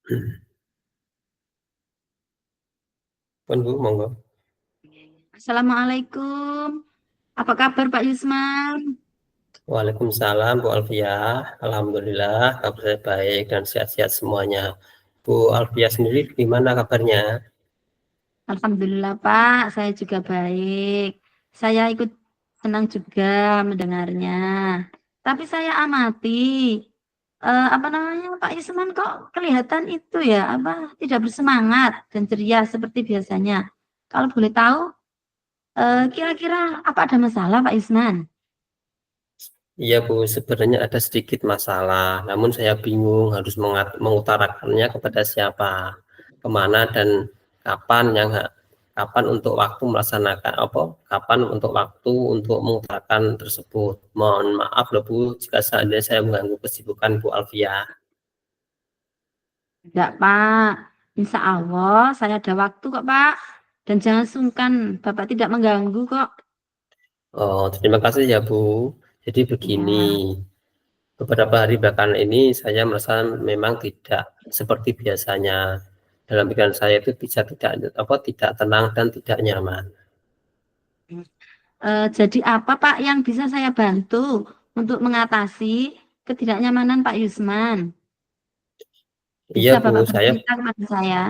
Pun Bu, monggo. Assalamualaikum. Apa kabar Pak Yusman? Waalaikumsalam Bu Alfiah. Alhamdulillah kabar saya baik dan sehat-sehat semuanya. Bu Alfiah sendiri gimana kabarnya? Alhamdulillah Pak, saya juga baik. Saya ikut senang juga mendengarnya. Tapi saya amati, apa namanya Pak Yusman kok kelihatan itu ya, apa tidak bersemangat dan ceria seperti biasanya. Kalau boleh tahu, kira-kira apa ada masalah Pak Yusman? Iya Bu, sebenarnya ada sedikit masalah, namun saya bingung harus mengutarakannya kepada siapa, kemana dan kapan kapan untuk waktu melaksanakan apa, kapan untuk waktu untuk mengutarakan tersebut. Mohon maaf loh Bu, jika seandainya saya mengganggu kesibukan Bu Alfiah. Enggak Pak, Insya Allah saya ada waktu kok Pak. Dan jangan sungkan, Bapak tidak mengganggu kok. Oh, terima kasih ya Bu. Jadi begini, Ya. beberapa hari belakangan ini saya merasa memang tidak seperti biasanya. Dalam pikiran saya itu bisa tidak tenang dan tidak nyaman. Jadi apa Pak yang bisa saya bantu untuk mengatasi ketidaknyamanan Pak Yusman? Iya Bisa Bu, Bapak saya bercerita kepada saya.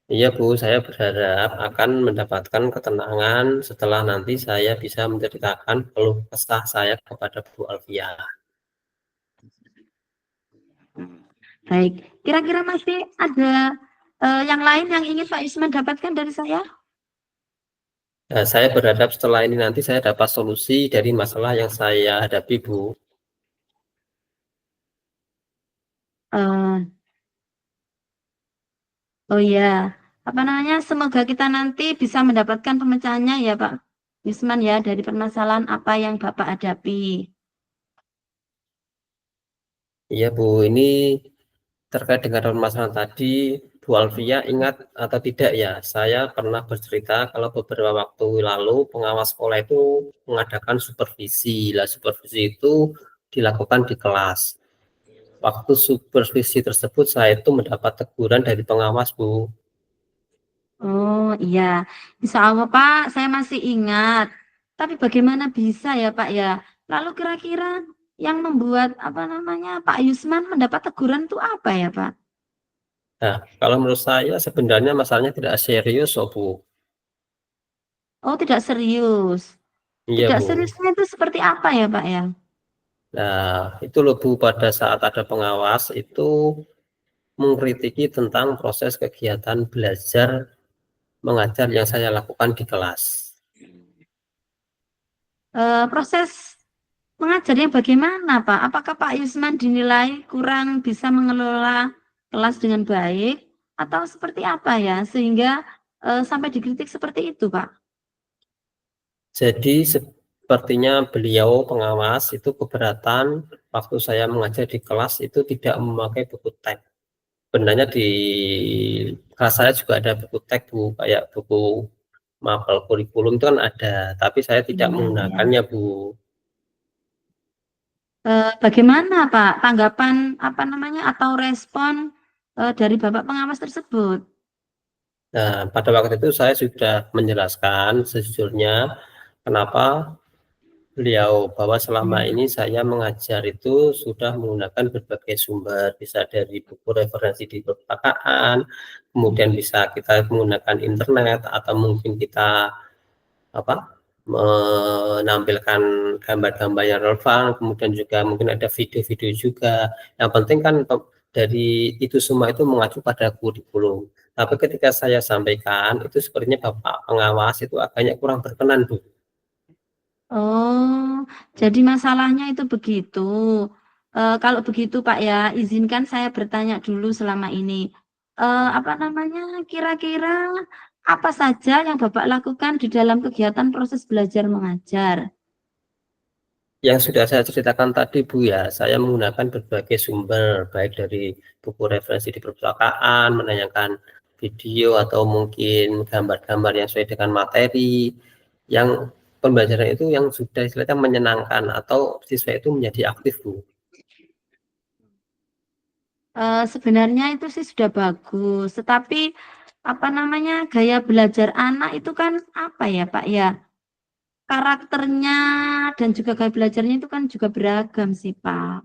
iya Bu, saya berharap akan mendapatkan ketenangan setelah nanti saya bisa menceritakan keluh kesah saya kepada Bu Alfia. Baik, kira-kira masih ada yang lain yang ingin Pak Yusman dapatkan dari saya? Nah, saya berharap setelah ini nanti saya dapat solusi dari masalah yang saya hadapi Bu. Eh, oh iya, apa namanya? Semoga kita nanti bisa mendapatkan pemecahannya ya Pak Yusman ya dari permasalahan apa yang Bapak hadapi. Iya Bu, ini terkait dengan permasalahan tadi, Bu Alfia ingat atau tidak ya, saya pernah bercerita kalau beberapa waktu lalu pengawas sekolah itu mengadakan supervisi. Lah, supervisi itu dilakukan di kelas. Waktu supervisi tersebut saya itu mendapat teguran dari pengawas, Bu. Oh iya, Insya Allah Pak, saya masih ingat. Tapi bagaimana bisa ya Pak ya? Lalu kira-kira yang membuat apa namanya Pak Yusman mendapat teguran itu apa ya Pak? Nah, kalau menurut saya sebenarnya masalahnya tidak serius, oh, Bu. Oh tidak serius. Iya, Tidak Bu. seriusnya itu seperti apa ya Pak ya? Nah, itu loh, Bu, pada saat ada pengawas itu mengkritiki tentang proses kegiatan belajar mengajar yang saya lakukan di kelas. Proses mengajarnya bagaimana Pak? Apakah Pak Yusman dinilai kurang bisa mengelola kelas dengan baik atau seperti apa ya? Sehingga sampai dikritik seperti itu Pak? Jadi sepertinya beliau pengawas itu keberatan waktu saya mengajar di kelas itu tidak memakai buku teks. Sebenarnya di kelas saya juga ada buku teks, Bu, kayak buku mapel kurikulum itu kan ada, tapi saya tidak Iya, iya. menggunakannya, Bu. Bagaimana Pak tanggapan apa namanya atau respon dari Bapak pengawas tersebut? Nah, pada waktu itu saya sudah menjelaskan sejujurnya kenapa beliau bahwa selama ini saya mengajar itu sudah menggunakan berbagai sumber, bisa dari buku referensi di perpustakaan, kemudian bisa kita menggunakan internet atau mungkin kita apa menampilkan gambar-gambar yang relevan, kemudian juga mungkin ada video-video juga. Yang penting kan dari itu semua itu mengacu pada kurikulum. Tapi ketika saya sampaikan itu sepertinya Bapak pengawas itu agaknya kurang berkenan, Bu. Oh, jadi masalahnya itu begitu. Kalau begitu Pak ya, izinkan saya bertanya dulu selama ini. Apa namanya? Kira-kira apa saja yang Bapak lakukan di dalam kegiatan proses belajar mengajar? Yang sudah saya ceritakan tadi Bu ya, saya menggunakan berbagai sumber, baik dari buku referensi di perpustakaan, menanyakan video atau mungkin gambar-gambar yang sesuai dengan materi, yang pembelajaran itu yang sudah istilahnya menyenangkan atau siswa itu menjadi aktif Bu. Sebenarnya itu sih sudah bagus, tetapi apa namanya, gaya belajar anak itu kan apa ya, Pak, ya, karakternya dan juga gaya belajarnya itu kan juga beragam sih, Pak.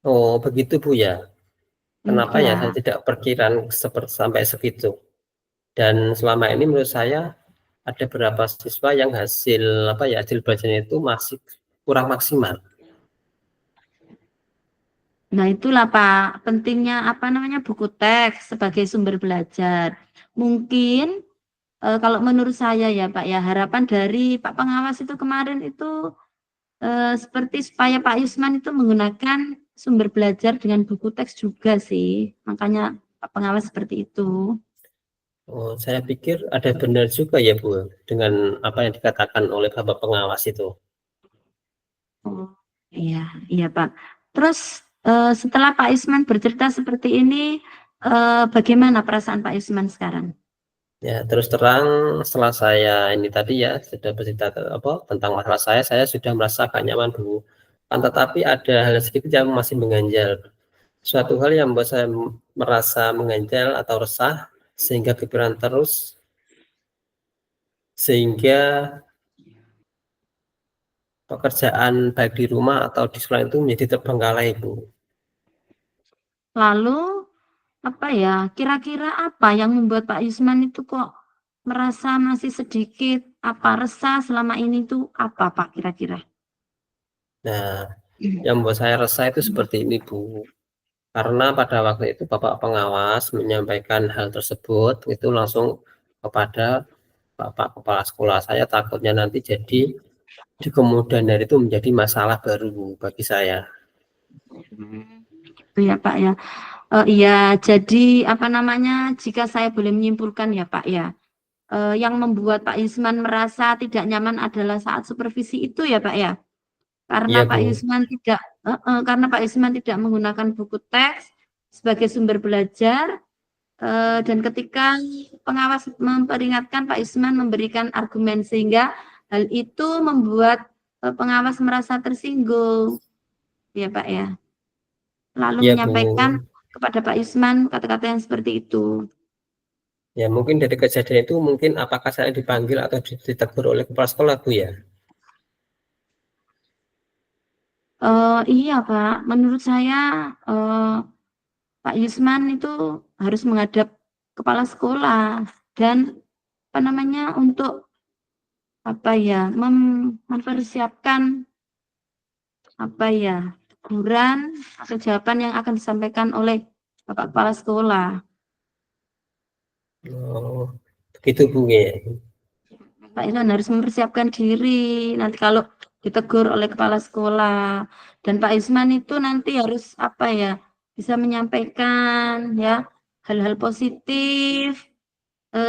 Oh, begitu Bu ya. Kenapa ya saya Iya. tidak perkiraan seperti sampai segitu. Dan selama ini menurut saya ada beberapa siswa yang hasil apa ya hasil belajarnya itu masih kurang maksimal. Nah, itulah Pak, pentingnya apa namanya buku teks sebagai sumber belajar. Mungkin kalau menurut saya ya Pak ya, harapan dari Pak Pengawas itu kemarin itu seperti supaya Pak Yusman itu menggunakan sumber belajar dengan buku teks juga sih. Makanya Pak Pengawas seperti itu. Oh, saya pikir ada benar juga ya Bu dengan apa yang dikatakan oleh Bapak Pengawas itu. Oh, iya, iya Pak. Terus setelah Pak Yusman bercerita seperti ini, bagaimana perasaan Pak Yusman sekarang? Ya, terus terang setelah saya ini tadi ya sudah bercerita apa tentang masalah saya sudah merasa agak nyaman dulu. Kan tetapi ada hal sedikit yang masih mengganjal. Suatu hal yang membuat saya merasa mengganjal atau resah sehingga pikiran terus sehingga pekerjaan baik di rumah atau di sekolah itu menjadi terbengkalai, Bu. Lalu apa ya, kira-kira apa yang membuat Pak Yusman itu kok merasa masih sedikit apa resah selama ini tuh apa Pak kira-kira? Nah, yang membuat saya resah itu seperti ini, Bu. Karena pada waktu itu Bapak Pengawas menyampaikan hal tersebut itu langsung kepada Bapak Kepala Sekolah. Saya takutnya nanti jadi di kemudian hari itu menjadi masalah baru bagi saya. Itu ya Pak ya. Iya, jadi apa namanya, jika saya boleh menyimpulkan ya Pak ya, yang membuat Pak Yusman merasa tidak nyaman adalah saat supervisi itu ya Pak ya. Karena Iya, Pak Bu. Yusman tidak karena Pak Yusman tidak menggunakan buku teks sebagai sumber belajar, dan ketika pengawas memperingatkan, Pak Yusman memberikan argumen sehingga hal itu membuat pengawas merasa tersinggung, ya Pak ya. Lalu Iya, Bu. menyampaikan kepada Pak Yusman kata-kata yang seperti itu. Ya, mungkin dari kejadian itu mungkin apakah saya dipanggil atau ditegur oleh kepala sekolah, Bu ya? Iya Pak, menurut saya Pak Yusman itu harus menghadap kepala sekolah dan apa namanya untuk apa ya mempersiapkan apa ya teguran atau jawaban yang akan disampaikan oleh Bapak Kepala Sekolah. Oh, begitu, Bu ya. Pak Yusman harus mempersiapkan diri nanti kalau ditegur oleh kepala sekolah, dan Pak Yusman itu nanti harus apa ya bisa menyampaikan ya hal-hal positif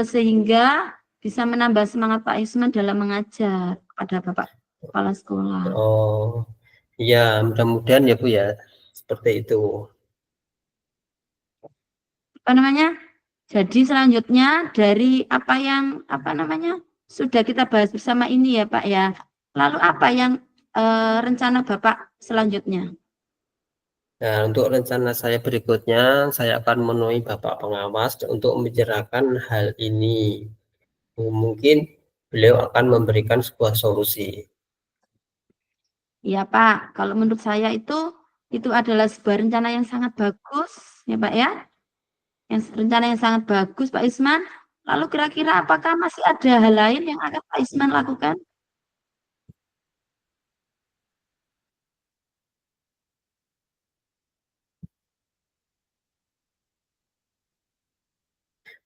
sehingga bisa menambah semangat Pak Yusman dalam mengajar kepada Bapak Kepala Sekolah. Oh, iya, mudah-mudahan ya, Bu ya. Seperti itu. Apa namanya? Jadi selanjutnya dari apa yang apa namanya sudah kita bahas bersama ini ya Pak ya. Lalu apa yang rencana Bapak selanjutnya? Nah, untuk rencana saya berikutnya, saya akan menemui Bapak Pengawas untuk membicarakan hal ini. Mungkin beliau akan memberikan sebuah solusi. Ya Pak, kalau menurut saya itu adalah sebuah rencana yang sangat bagus ya Pak ya. Yang rencana yang sangat bagus Pak Isman. Lalu kira-kira apakah masih ada hal lain yang akan Pak Isman lakukan?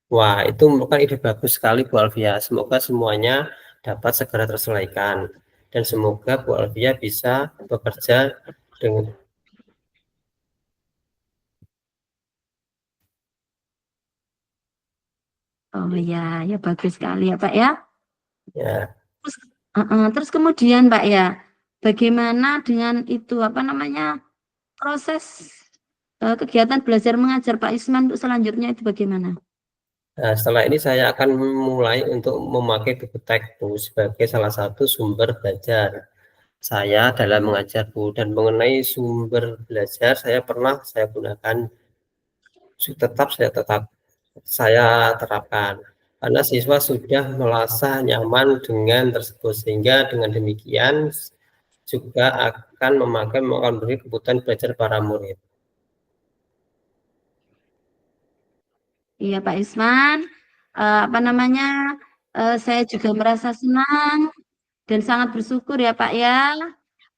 Wah, itu merupakan ide bagus sekali Bu Alvia. Semoga semuanya dapat segera terselesaikan. Dan semoga Bu Alvia bisa bekerja dengan Oh ya, ya bagus sekali ya Pak ya. ya. Terus, terus kemudian Pak ya, bagaimana dengan itu apa namanya proses kegiatan belajar mengajar Pak Isman untuk selanjutnya itu bagaimana? Nah, setelah ini saya akan mulai untuk memakai buku teks Bu, sebagai salah satu sumber belajar. saya dalam mengajar, Bu. Dan mengenai sumber belajar saya gunakan saya terapkan. Karena siswa sudah merasa nyaman dengan tersebut, sehingga dengan demikian juga akan memberi kebutuhan belajar para murid. Iya Pak Isman, saya juga merasa senang dan sangat bersyukur ya Pak ya.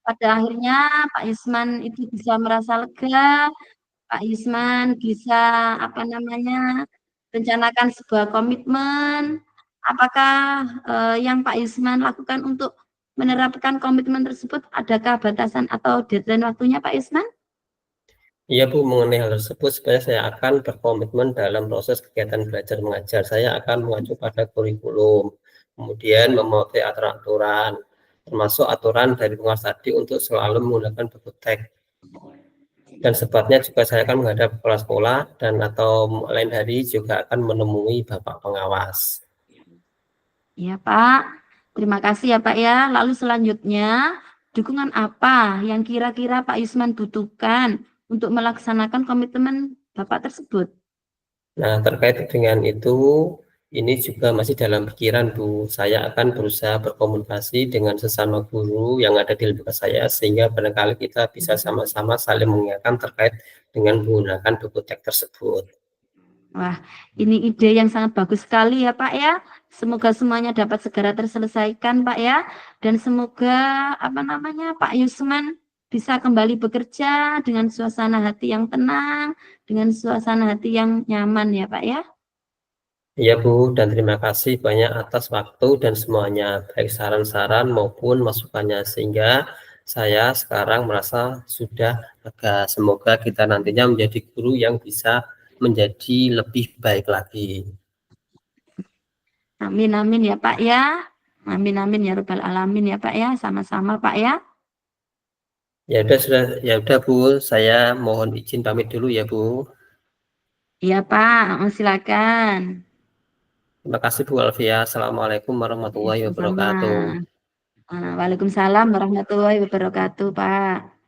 Pada akhirnya Pak Isman itu bisa merasa lega, Pak Isman bisa rencanakan sebuah komitmen. Apakah yang Pak Isman lakukan untuk menerapkan komitmen tersebut, adakah batasan atau deadline waktunya Pak Isman? Iya Bu, mengenai hal tersebut sebenarnya saya akan berkomitmen dalam proses kegiatan belajar mengajar. Saya akan mengacu pada kurikulum, kemudian mematuhi aturan-aturan, termasuk aturan dari pengawas tadi untuk selalu menggunakan buku teks. Dan sebabnya juga saya akan menghadap kepala sekolah dan atau lain hari juga akan menemui Bapak pengawas. Iya Pak, terima kasih ya Pak ya. Lalu selanjutnya, dukungan apa yang kira-kira Pak Isman butuhkan untuk melaksanakan komitmen Bapak tersebut? Nah, terkait dengan itu, ini juga masih dalam pikiran Bu. Saya akan berusaha berkomunikasi dengan sesama guru yang ada di lembaga saya, sehingga barangkali kita bisa sama-sama saling mengingatkan terkait dengan menggunakan buku teks tersebut. Wah, ini ide yang sangat bagus sekali ya Pak ya. Semoga semuanya dapat segera terselesaikan Pak ya. Dan semoga Pak Yusman bisa kembali bekerja dengan suasana hati yang tenang, dengan suasana hati yang nyaman ya Pak ya. Iya Bu, dan terima kasih banyak atas waktu dan semuanya, baik saran-saran maupun masukannya, sehingga saya sekarang merasa sudah lega. Semoga kita nantinya menjadi guru yang bisa menjadi lebih baik lagi. Amin amin ya Pak ya. Amin amin ya rabbal alamin ya Pak ya. Sama-sama Pak ya. Ya udah Bu, saya mohon izin pamit dulu ya Bu. Iya Pak, silakan. Terima kasih Bu Alfia. Assalamualaikum warahmatullahi Sama-sama. wabarakatuh. Waalaikumsalam warahmatullahi wabarakatuh Pak.